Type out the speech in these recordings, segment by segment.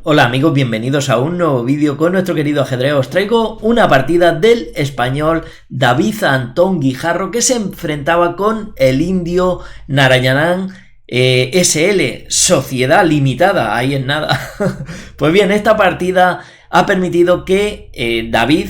Hola amigos, bienvenidos a un nuevo vídeo con nuestro querido ajedrez. Os traigo una partida del español David Antón Guijarro que se enfrentaba con el indio Narayanan SL, Sociedad Limitada, ahí en nada. Pues bien, esta partida ha permitido que David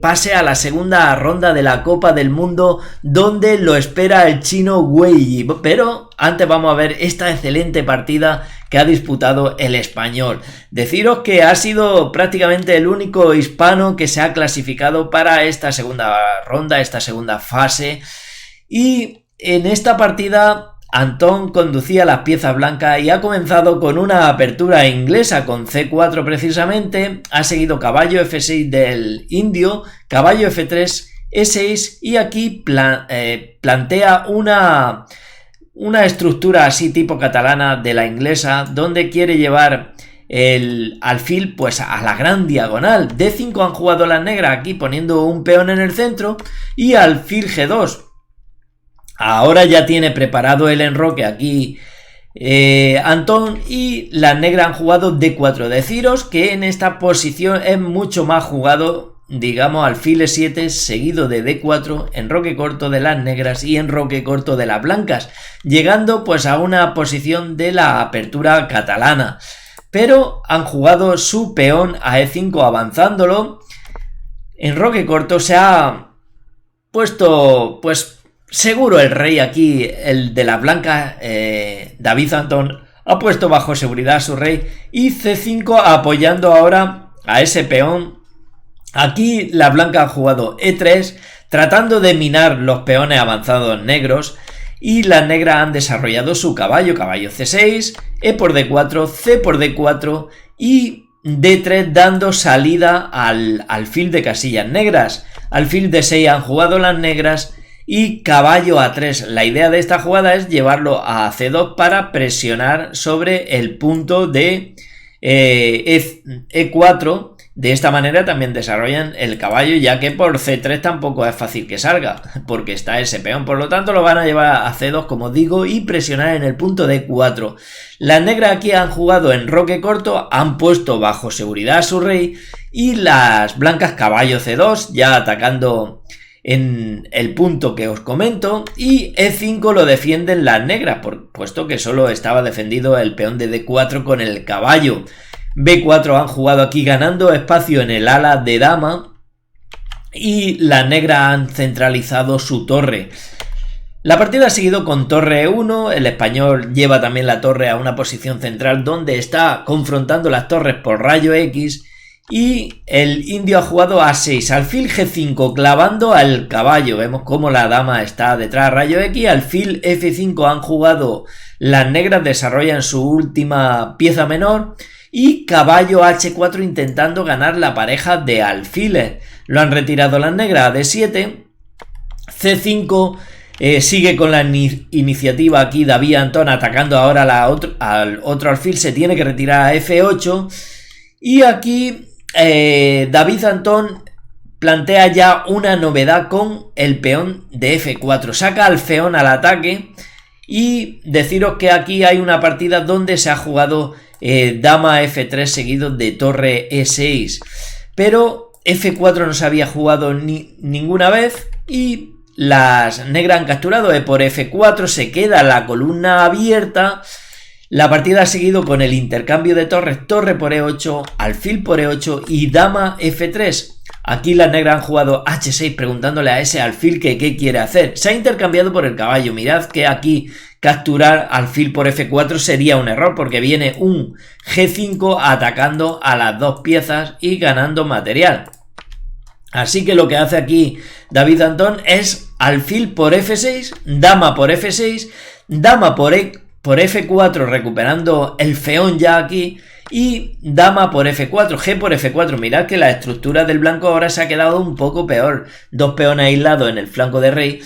pase a la segunda ronda de la Copa del Mundo, donde lo espera el chino Wei. Pero antes vamos a ver esta excelente partida que ha disputado el español. Deciros que ha sido prácticamente el único hispano que se ha clasificado para esta segunda ronda, esta segunda fase. Y en esta partida Antón conducía las piezas blancas y ha comenzado con una apertura inglesa con C4 precisamente, ha seguido caballo F6 del indio, caballo F3, E6 y aquí plantea una estructura así tipo catalana de la inglesa, donde quiere llevar el alfil pues a la gran diagonal. D5 han jugado las negras aquí poniendo un peón en el centro y alfil G2. Ahora ya tiene preparado el enroque aquí Antón, y las negras han jugado D4. Deciros que en esta posición es mucho más jugado, digamos, alfil E7 seguido de D4, enroque corto de las negras y enroque corto de las blancas, llegando pues a una posición de la apertura catalana. Pero han jugado su peón a E5 avanzándolo. Enroque corto, se ha puesto pues seguro el rey aquí, el de la blanca. David Antón ha puesto bajo seguridad a su rey y C5 apoyando ahora a ese peón. Aquí la blanca ha jugado E3 tratando de minar los peones avanzados negros, y las negras han desarrollado su caballo, caballo C6, E por D4, C por D4 y D3 dando salida al alfil de casillas negras. Alfil D6 han jugado las negras y caballo A3. La idea de esta jugada es llevarlo a C2 para presionar sobre el punto de E4. De esta manera también desarrollan el caballo, ya que por C3 tampoco es fácil que salga, porque está ese peón. Por lo tanto lo van a llevar a C2, como digo, y presionar en el punto de E4. Las negras aquí han jugado enroque corto, han puesto bajo seguridad a su rey, y las blancas caballo C2, ya atacando en el punto que os comento, y E5 lo defienden las negras, puesto que solo estaba defendido el peón de D4 con el caballo. B4 han jugado aquí ganando espacio en el ala de dama, y las negras han centralizado su torre. La partida ha seguido con torre E1, el español lleva también la torre a una posición central donde está confrontando las torres por rayo X, y el indio ha jugado A6, alfil G5 clavando al caballo. Vemos cómo la dama está detrás, rayo X, alfil F5 han jugado las negras, desarrollan su última pieza menor, y caballo H4 intentando ganar la pareja de alfiles. Lo han retirado las negras a D7, C5 sigue con la iniciativa aquí David Antón atacando ahora al otro alfil, se tiene que retirar a F8, y aquí David Antón plantea ya una novedad con el peón de F4, saca al peón al ataque, y deciros que aquí hay una partida donde se ha jugado dama F3 seguido de torre E6, pero F4 no se había jugado ninguna vez, y las negras han capturado E por F4, se queda la columna abierta. La partida ha seguido con el intercambio de torres, torre por E8, alfil por E8 y dama F3. Aquí las negras han jugado H6 preguntándole a ese alfil que qué quiere hacer. Se ha intercambiado por el caballo. Mirad que aquí capturar alfil por F4 sería un error, porque viene un G5 atacando a las dos piezas y ganando material. Así que lo que hace aquí David Antón es alfil por F6, dama por F6, dama por F4 recuperando el feón ya aquí, y dama por F4, G por F4. Mirad que la estructura del blanco ahora se ha quedado un poco peor, dos peones aislados en el flanco de rey.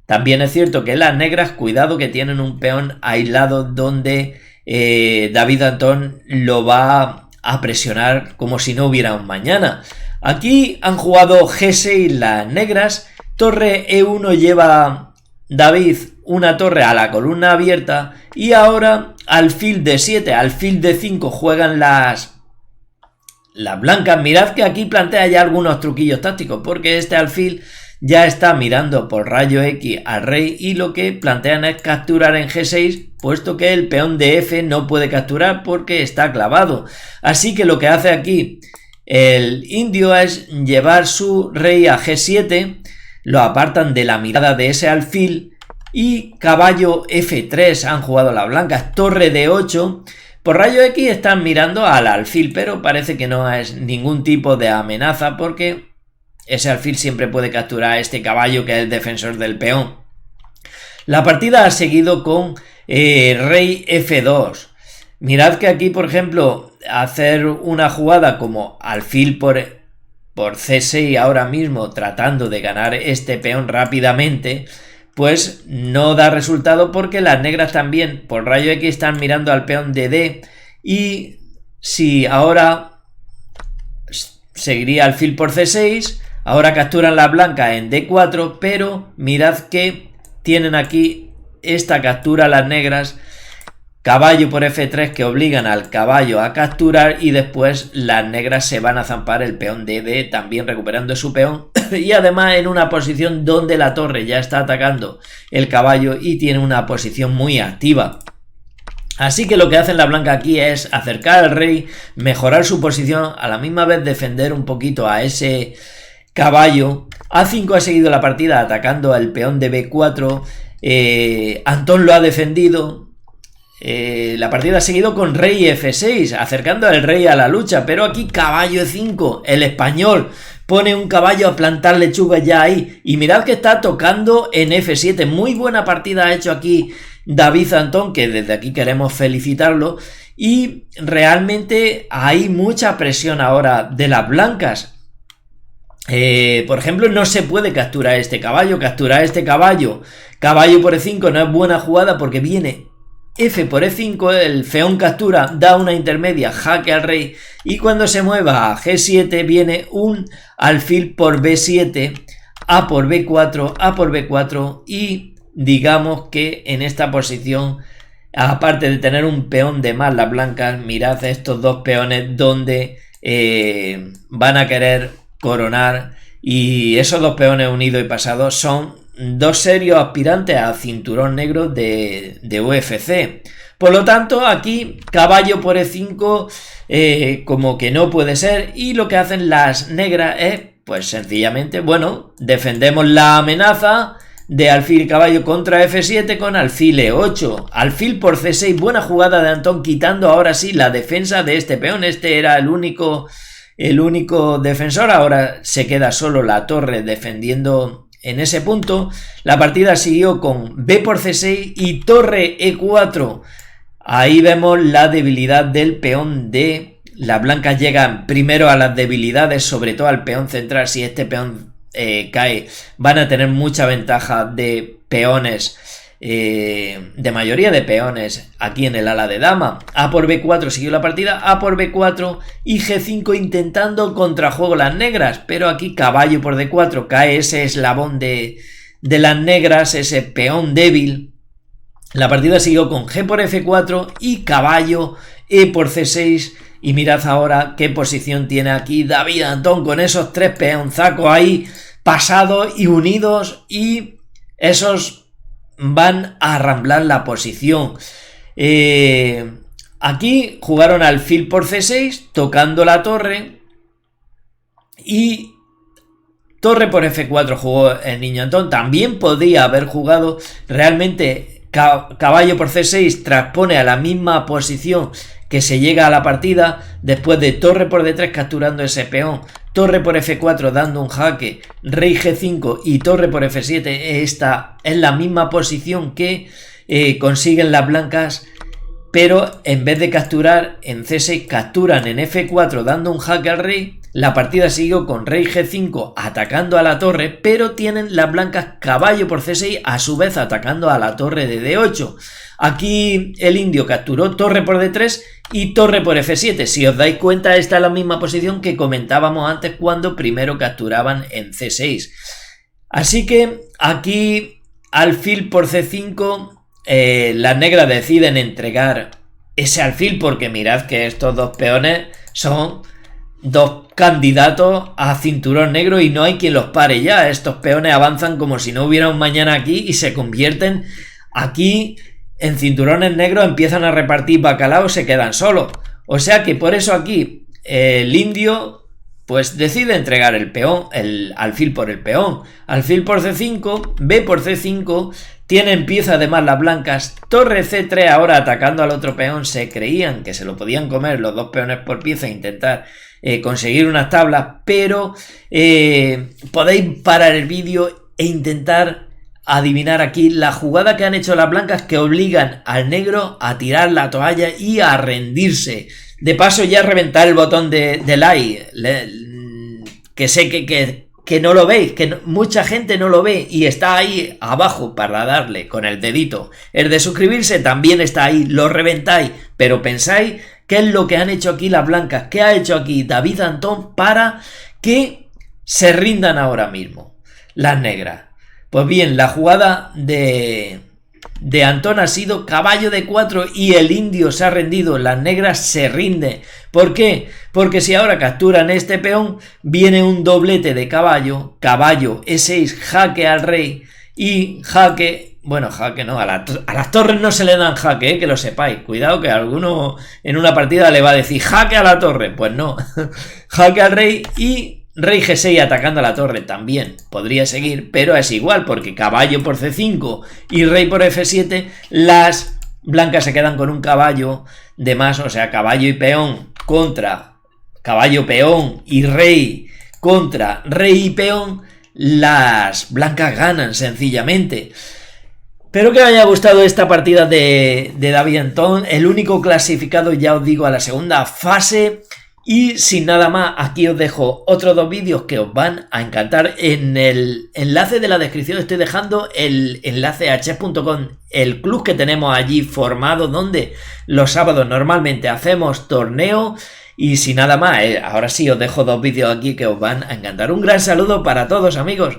También es cierto que las negras, cuidado que tienen un peón aislado donde David Antón lo va a presionar como si no hubiera un mañana. Aquí han jugado G6 las negras, torre E1 lleva David una torre a la columna abierta y ahora alfil D7, alfil D5 juegan las las blancas. Mirad que aquí plantea ya algunos truquillos tácticos, porque este alfil ya está mirando por rayo X al rey y lo que plantean es capturar en G6, puesto que el peón de F no puede capturar porque está clavado. Así que lo que hace aquí el indio es llevar su rey a G7, lo apartan de la mirada de ese alfil y caballo F3 han jugado las blancas, torre D8. Por rayo X están mirando al alfil, pero parece que no es ningún tipo de amenaza porque ese alfil siempre puede capturar a este caballo que es el defensor del peón. La partida ha seguido con rey F2. Mirad que aquí, por ejemplo, hacer una jugada como alfil por C6 ahora mismo, tratando de ganar este peón rápidamente, pues no da resultado porque las negras también por rayo X están mirando al peón de D, y si ahora seguiría alfil por C6, ahora capturan la blanca en D4, pero mirad que tienen aquí esta captura las negras, caballo por F3 que obligan al caballo a capturar y después las negras se van a zampar el peón de D, también recuperando su peón y además en una posición donde la torre ya está atacando el caballo y tiene una posición muy activa. Así que lo que hacen la blanca aquí es acercar al rey, mejorar su posición, a la misma vez defender un poquito a ese caballo. A5 ha seguido la partida atacando al peón de B4, Antón lo ha defendido. La partida ha seguido con rey F6, acercando al rey a la lucha, pero aquí caballo E5, el español pone un caballo a plantar lechugas ya ahí, y mirad que está tocando en F7, muy buena partida ha hecho aquí David Antón, que desde aquí queremos felicitarlo, y realmente hay mucha presión ahora de las blancas. Por ejemplo, no se puede capturar este caballo, caballo por E5 no es buena jugada porque viene F por E5, el feón captura, da una intermedia, jaque al rey, y cuando se mueva a G7 viene un alfil por B7, A por B4, A por B4, y digamos que en esta posición, aparte de tener un peón de más las blancas, mirad estos dos peones donde van a querer coronar, y esos dos peones unidos y pasados son dos serios aspirantes a cinturón negro de UFC. Por lo tanto, aquí caballo por E5 como que no puede ser, y lo que hacen las negras es, pues sencillamente, bueno, defendemos la amenaza de alfil y caballo contra F7 con alfil E8, alfil por C6, buena jugada de Antón, quitando ahora sí la defensa de este peón. Este era el único defensor, ahora se queda solo la torre defendiendo en ese punto. La partida siguió con B por C6 y torre E4. Ahí vemos la debilidad del peón D. Las blancas llegan primero a las debilidades, sobre todo al peón central. Si este peón cae, van a tener mucha ventaja de peones, de mayoría de peones aquí en el ala de dama. A por B4 siguió la partida, A por B4 y G5 intentando contrajuego las negras, pero aquí caballo por D4, cae ese eslabón de las negras, ese peón débil. La partida siguió con G por F4 y caballo E por C6, y mirad ahora qué posición tiene aquí David Antón con esos tres peonzacos ahí pasados y unidos, y esos van a arramblar la posición. Aquí jugaron alfil por C6 tocando la torre, y torre por F4 jugó el niño Antón. También podía haber jugado realmente caballo por C6, transpone a la misma posición que se llega a la partida, después de torre por D3 capturando ese peón, torre por F4 dando un jaque, rey G5 y torre por F7. Esta es la misma posición que consiguen las blancas, pero en vez de capturar en C6 capturan en F4 dando un jaque al rey. La partida siguió con rey G5 atacando a la torre, pero tienen las blancas caballo por C6 a su vez atacando a la torre de D8. Aquí el indio capturó torre por D3 y torre por F7. Si os dais cuenta, esta es la misma posición que comentábamos antes cuando primero capturaban en C6. Así que aquí alfil por C5, las negras deciden entregar ese alfil porque mirad que estos dos peones son dos candidatos a cinturón negro y no hay quien los pare ya. Estos peones avanzan como si no hubiera un mañana aquí y se convierten aquí en cinturones negros, empiezan a repartir bacalao, se quedan solos. O sea que por eso aquí el indio pues decide entregar el peón, el alfil por el peón. Alfil por C5, B por C5, tienen pieza además las blancas, torre C3 ahora atacando al otro peón. Se creían que se lo podían comer los dos peones por pieza e intentar conseguir unas tablas, pero podéis parar el vídeo e intentar adivinar aquí la jugada que han hecho las blancas que obligan al negro a tirar la toalla y a rendirse. De paso ya reventar el botón de like, que sé que no lo veis, que mucha gente no lo ve y está ahí abajo para darle con el dedito. El de suscribirse también está ahí, lo reventáis, pero pensáis qué es lo que han hecho aquí las blancas, qué ha hecho aquí David Antón para que se rindan ahora mismo las negras. Pues bien, la jugada de Antón ha sido caballo de 4 y el indio se ha rendido, las negras se rinden. ¿Por qué? Porque si ahora capturan este peón, viene un doblete de caballo, caballo E6, jaque al rey y jaque, bueno, jaque no, a las torres no se le dan jaque, que lo sepáis. Cuidado que alguno en una partida le va a decir jaque a la torre, pues no, jaque al rey y rey G6 atacando a la torre también podría seguir, pero es igual porque caballo por C5 y rey por F7, las blancas se quedan con un caballo de más, o sea, caballo y peón contra caballo, peón y rey contra rey y peón, las blancas ganan sencillamente. Espero que os haya gustado esta partida de David Antón, el único clasificado, ya os digo, a la segunda fase. Y sin nada más, aquí os dejo otros dos vídeos que os van a encantar. En el enlace de la descripción estoy dejando el enlace a chess.com, el club que tenemos allí formado, donde los sábados normalmente hacemos torneo. Y sin nada más, ahora sí os dejo dos vídeos aquí que os van a encantar. Un gran saludo para todos, amigos.